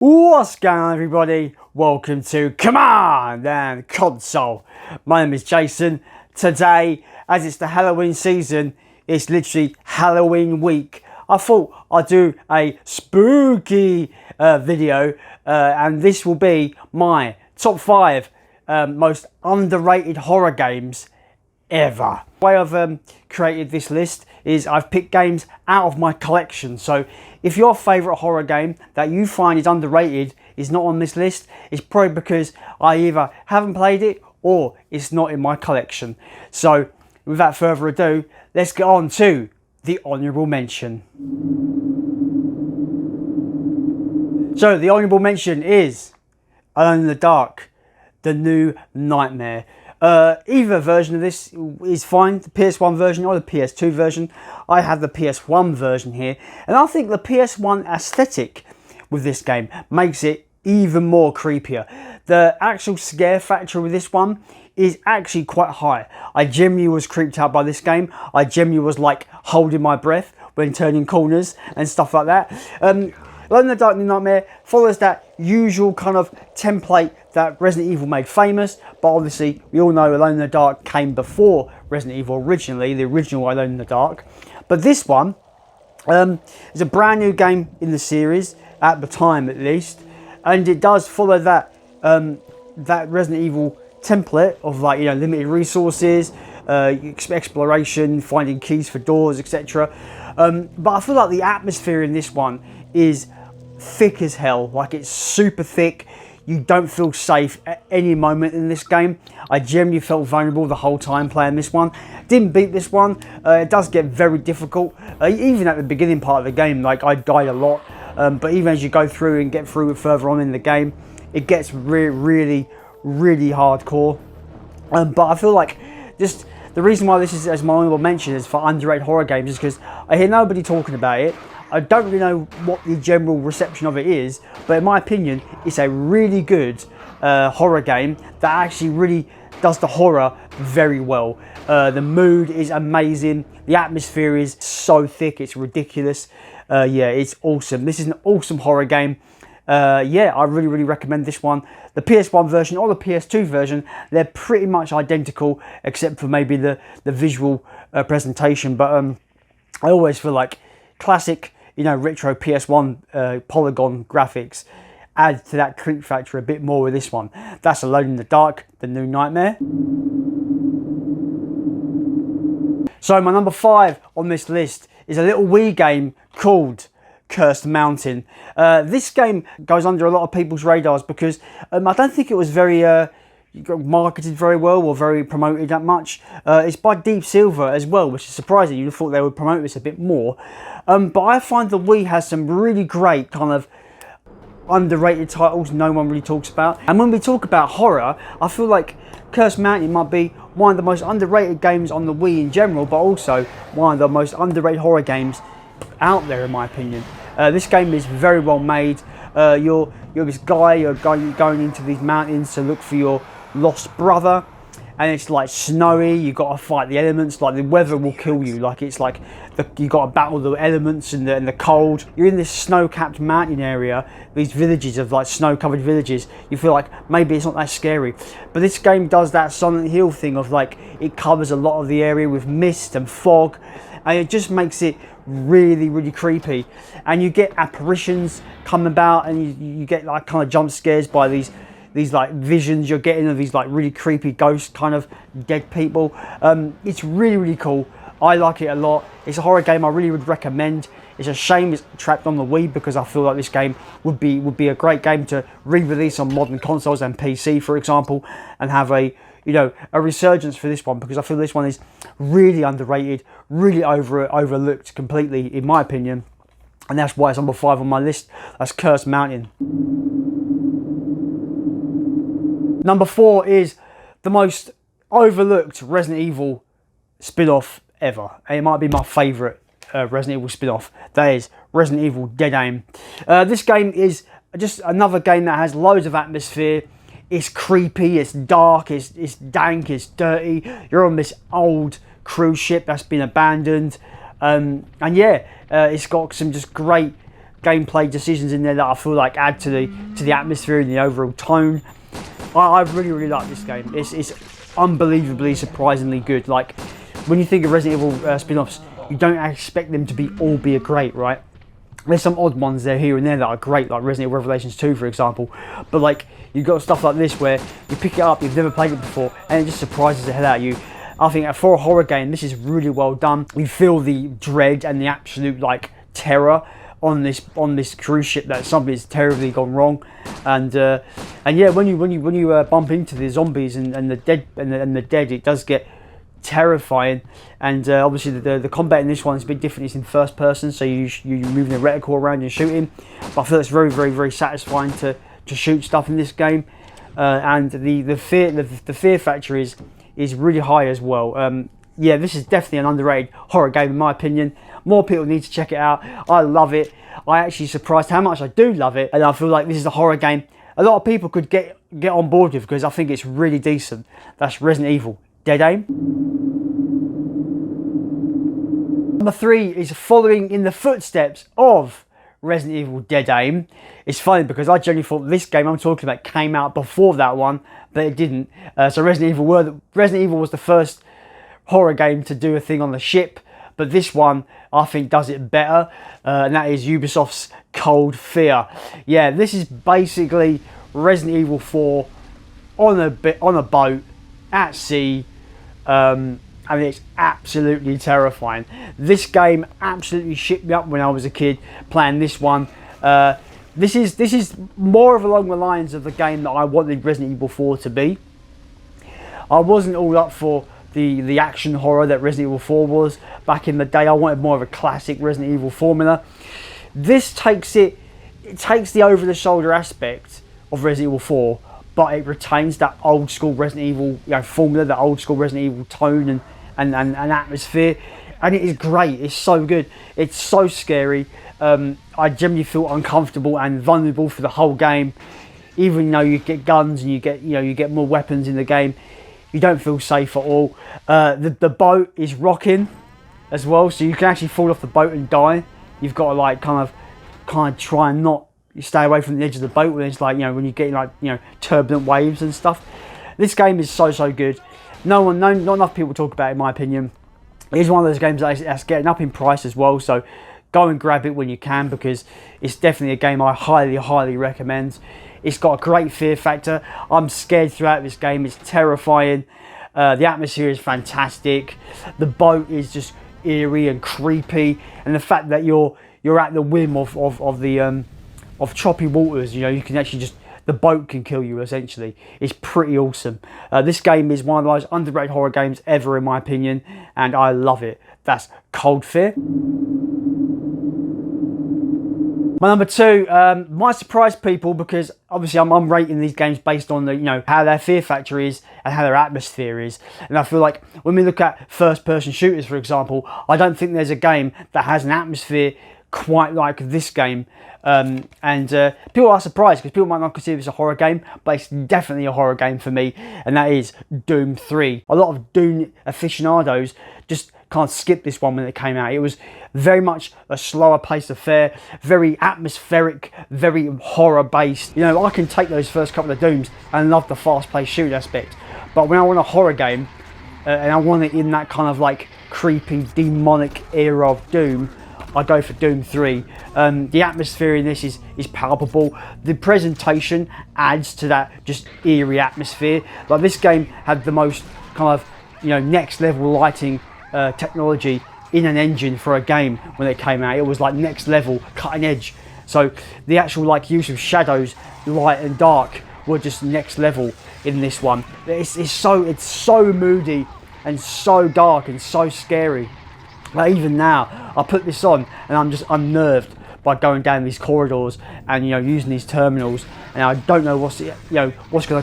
What's going on, everybody? Welcome to Command and Console. My name is Jason. Today, as it's the Halloween season, it's literally Halloween week. I thought I'd do a spooky video, and this will be my top 5 most underrated horror games ever. The way I've created this list is I've picked games out of my collection. So if your favourite horror game that you find is underrated is not on this list, it's probably because I either haven't played it or it's not in my collection. So without further ado, let's get on to the honourable mention. So the honourable mention is Alone in the Dark, The New Nightmare. Either version of this is fine, the PS1 version or the PS2 version. I have the PS1 version here, and I think the PS1 aesthetic with this game makes it even more creepier. The actual scare factor with this one is actually quite high. I genuinely was creeped out by this game. I genuinely was like holding my breath when turning corners and stuff like that. Alone in the Dark New Nightmare follows that usual kind of template that Resident Evil made famous, but obviously we all know Alone in the Dark came before Resident Evil originally, the original Alone in the Dark. But this one is a brand new game in the series, at the time at least, and it does follow that that Resident Evil template of, like, you know, limited resources, exploration, finding keys for doors, etc. But I feel like the atmosphere in this one is thick as hell. Like, it's super thick. You don't feel safe at any moment in this game. I genuinely felt vulnerable the whole time playing this one. Didn't beat this one. It does get very difficult. Even at the beginning part of the game, like, I died a lot. But even as you go through and get through it further on in the game, it gets really hardcore. But I feel like just the reason why this is as my honourable mention is for underrated horror games is because I hear nobody talking about it. I don't really know what the general reception of it is, but in my opinion, it's a really good horror game that actually really does the horror very well. The mood is amazing. The atmosphere is so thick, it's ridiculous. Yeah, it's awesome. This is an awesome horror game. Yeah, I really recommend this one. The PS1 version or the PS2 version, they're pretty much identical, except for maybe the visual presentation. But I always feel like classic, you know, retro PS1 polygon graphics add to that creep factor a bit more with this one. That's Alone in the Dark, The New Nightmare. So my number 5 on this list is a little Wii game called Cursed Mountain. This game goes under a lot of people's radars because I don't think it was very marketed very well or very promoted that much. It's by Deep Silver as well, which is surprising. You'd have thought they would promote this a bit more. But I find the Wii has some really great kind of underrated titles no one really talks about. And when we talk about horror, I feel like Cursed Mountain might be one of the most underrated games on the Wii in general, but also one of the most underrated horror games out there, in my opinion. This game is very well made. You're this guy, you're going into these mountains to look for your lost brother, and it's like snowy. You got to fight the elements. Like, the weather will kill you. Like, it's like you got to battle the elements and the cold. You're in this snow-capped mountain area, these villages of like snow-covered villages. You feel like maybe it's not that scary, but this game does that Silent Hill thing of, like, it covers a lot of the area with mist and fog, and it just makes it really creepy. And you get apparitions come about, and you get like kind of jump scares by these like visions you're getting of these like really creepy ghost kind of dead people. It's really cool. I like it a lot. It's a horror game I really would recommend. It's a shame it's trapped on the Wii, because I feel like this game would be a great game to re-release on modern consoles and PC, for example, and have a, you know, a resurgence for this one, because I feel this one is really underrated, really overlooked completely, in my opinion, and that's why it's number 5 on my list. That's Cursed Mountain. Number 4 is the most overlooked Resident Evil spin-off ever, and it might be my favourite Resident Evil spin-off. That is Resident Evil Dead Aim. This game is just another game that has loads of atmosphere. It's creepy, it's dark, it's dank, it's dirty. You're on this old cruise ship that's been abandoned, and yeah, it's got some just great gameplay decisions in there that I feel like add to the atmosphere and the overall tone. I really like this game. It's unbelievably, surprisingly good. Like, when you think of Resident Evil spin-offs, you don't expect them to be great, right? There's some odd ones there here and there that are great, like Resident Evil Revelations 2, for example. But like, you've got stuff like this where you pick it up, you've never played it before, and it just surprises the hell out of you. I think for a horror game, this is really well done. You feel the dread and the absolute like terror on this cruise ship that something's terribly gone wrong, and yeah, when you bump into the zombies and the dead, it does get terrifying. And obviously the combat in this one is a bit different. It's in first person, so you're moving the reticle around and shooting. But I feel it's very satisfying to shoot stuff in this game, and the fear factor is really high as well. Yeah, this is definitely an underrated horror game in my opinion. More people need to check it out. I love it. I actually surprised how much I do love it, and I feel like this is a horror game a lot of people could get on board with, because I think it's really decent. That's Resident Evil Dead Aim. Number 3 is following in the footsteps of Resident Evil Dead Aim. It's funny because I genuinely thought this game I'm talking about came out before that one, but it didn't. So Resident Evil was the first horror game to do a thing on the ship, but this one I think does it better, and that is Ubisoft's Cold Fear. Yeah, this is basically Resident Evil 4 on a boat at sea. I mean, it's absolutely terrifying. This game absolutely shit me up when I was a kid playing this one. This is more of along the lines of the game that I wanted Resident Evil 4 to be. I wasn't all up for the action horror that Resident Evil 4 was back in the day. I wanted more of a classic Resident Evil formula. This takes the over-the-shoulder aspect of Resident Evil 4, but it retains that old school Resident Evil formula, that old school Resident Evil tone and atmosphere, and it is great. It's so good. It's so scary. I generally feel uncomfortable and vulnerable for the whole game. Even though you get guns and you get more weapons in the game, you don't feel safe at all. The boat is rocking as well, so you can actually fall off the boat and die. You've got to like kind of try and not stay away from the edge of the boat when it's like, when you're getting like, turbulent waves and stuff. This game is so good. Not enough people talk about it, in my opinion. It is one of those games that's getting up in price as well, so go and grab it when you can, because it's definitely a game I highly recommend. It's got a great fear factor. I'm scared throughout this game. It's terrifying. The atmosphere is fantastic. The boat is just eerie and creepy, and the fact that you're at the whim of choppy waters. You can actually the boat can kill you essentially. It's pretty awesome. This game is one of the most underrated horror games ever in my opinion, and I love it. That's Cold Fear. My number 2 might surprise people, because obviously I'm rating these games based on how their fear factor is and how their atmosphere is. And I feel like when we look at first-person shooters, for example, I don't think there's a game that has an atmosphere quite like this game. People are surprised because people might not consider this a horror game, but it's definitely a horror game for me, and that is Doom 3. A lot of Doom aficionados just can't skip this one when it came out. It was very much a slower paced affair, very atmospheric, very horror based. I can take those first couple of Dooms and love the fast paced shooting aspect, but when I want a horror game and I want it in that kind of like creepy demonic era of Doom, I go for Doom 3. The atmosphere in this is palpable. The presentation adds to that just eerie atmosphere. Like, this game had the most kind of next level lighting technology in an engine for a game when it came out. It was like next level, cutting edge. So the actual like use of shadows, light and dark, were just next level in this one. It's so moody and so dark and so scary. Like, even now, I put this on and I'm just unnerved by going down these corridors and using these terminals, and I don't know what's going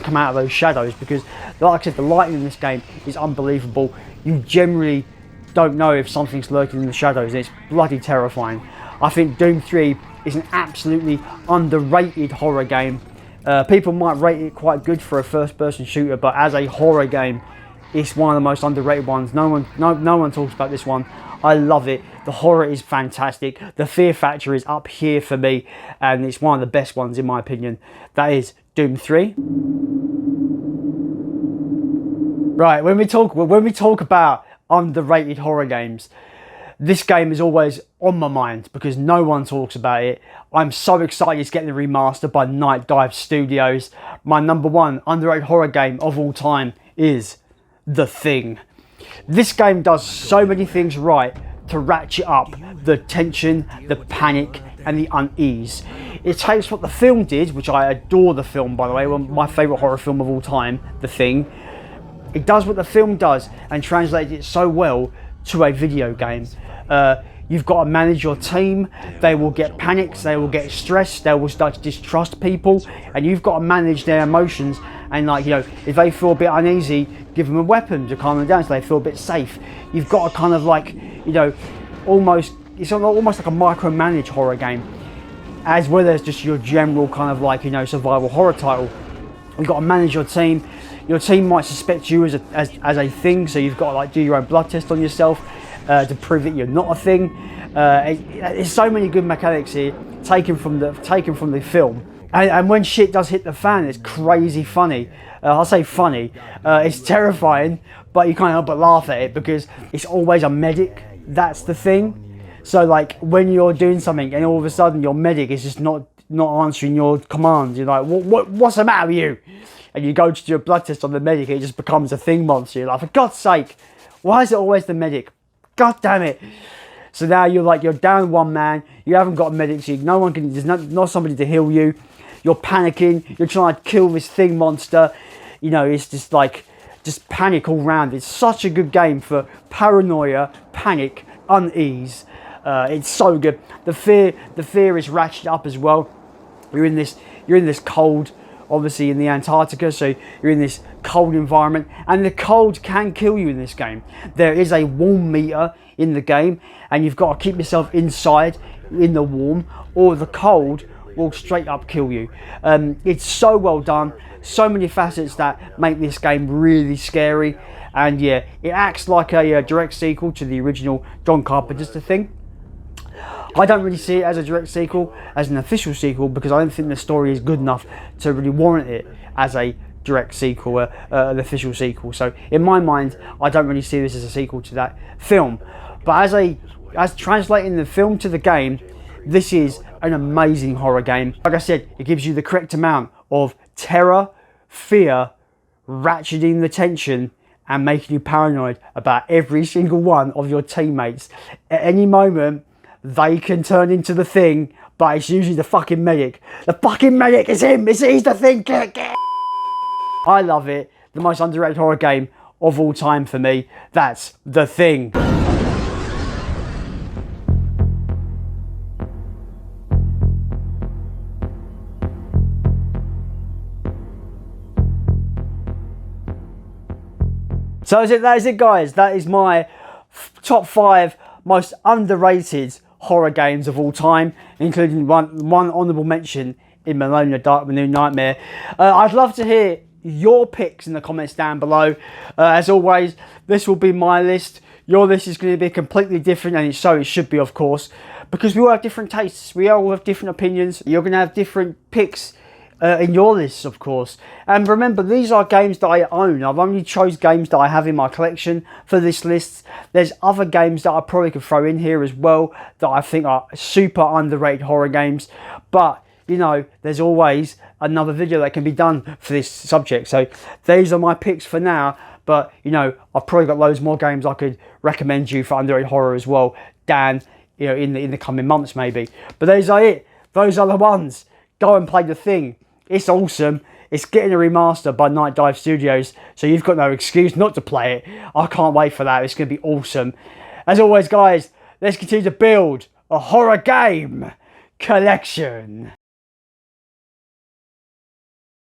to come out of those shadows, because like I said, the lighting in this game is unbelievable. You generally don't know if something's lurking in the shadows, and it's bloody terrifying. I think Doom 3 is an absolutely underrated horror game. People might rate it quite good for a first-person shooter, but as a horror game, it's one of the most underrated ones. No one talks about this one. I love it. The horror is fantastic. The fear factor is up here for me, and it's one of the best ones in my opinion. That is Doom 3. Right, when we talk about underrated horror games, this game is always on my mind because no one talks about it. I'm so excited it's getting remastered by Night Dive Studios. My number one underrated horror game of all time is The Thing. This game does so many things right to ratchet up the tension, the panic, and the unease. It takes what the film did, which I adore the film, by the way, one of my favourite horror film of all time, The Thing. It does what the film does and translates it so well to a video game. You've got to manage your team. They will get panicked, they will get stressed, they will start to distrust people, and you've got to manage their emotions. And like, you know, if they feel a bit uneasy, give them a weapon to calm them down so they feel a bit safe. You've got to kind of like, you know, it's almost like a micromanage horror game, as well as just your general kind of like, you know, survival horror title. You've got to manage your team. Your team might suspect you as a thing, so you've got to like do your own blood test on yourself to prove that you're not a thing. There's so many good mechanics here taken from the film, and when shit does hit the fan, it's crazy funny. I'll say funny. It's terrifying, but you can't help but laugh at it because it's always a medic. That's the thing. So like when you're doing something and all of a sudden your medic is just not answering your commands, you're like, what's the matter with you? And you go to do a blood test on the medic, it just becomes a thing monster. You're like, for God's sake, why is it always the medic? God damn it. So now you're down one man, you haven't got a medic, so there's not somebody to heal you. You're panicking, you're trying to kill this thing monster. You know, it's just like, just panic all round. It's such a good game for paranoia, panic, unease. It's so good. The fear is ratcheted up as well. You're in this cold, obviously in the Antarctica, so you're in this cold environment, and the cold can kill you in this game. There is a warm meter in the game, and you've got to keep yourself inside in the warm, or the cold will straight up kill you. It's so well done, so many facets that make this game really scary, and yeah, it acts like a direct sequel to the original John Carpenter's The Thing. I don't really see it as a direct sequel, as an official sequel, because I don't think the story is good enough to really warrant it as a direct sequel, an official sequel. So in my mind, I don't really see this as a sequel to that film. But as translating the film to the game, this is an amazing horror game. Like I said, it gives you the correct amount of terror, fear, ratcheting the tension, and making you paranoid about every single one of your teammates. At any moment, they can turn into the thing, but it's usually the fucking medic. The fucking medic is him. He's the thing. I love it. The most underrated horror game of all time for me. That's The Thing. So that is it guys. That is my top 5 most underrated horror games of all time, including one honourable mention in Alone in the Dark, The New Nightmare. I'd love to hear your picks in the comments down below. As always, this will be my list. Your list is going to be completely different, and so it should be, of course, because we all have different tastes. We all have different opinions. You're going to have different picks in your lists, of course. And remember, these are games that I own. I've only chose games that I have in my collection for this list. There's other games that I probably could throw in here as well that I think are super underrated horror games. But, you know, there's always another video that can be done for this subject. So these are my picks for now. But, you know, I've probably got loads more games I could recommend you for underrated horror as well, Dan, you know, in the coming months maybe. But those are it. Those are the ones. Go and play The Thing. It's awesome. It's getting a remaster by Night Dive Studios, so you've got no excuse not to play it. I can't wait for that. It's going to be awesome. As always, guys, let's continue to build a horror game collection.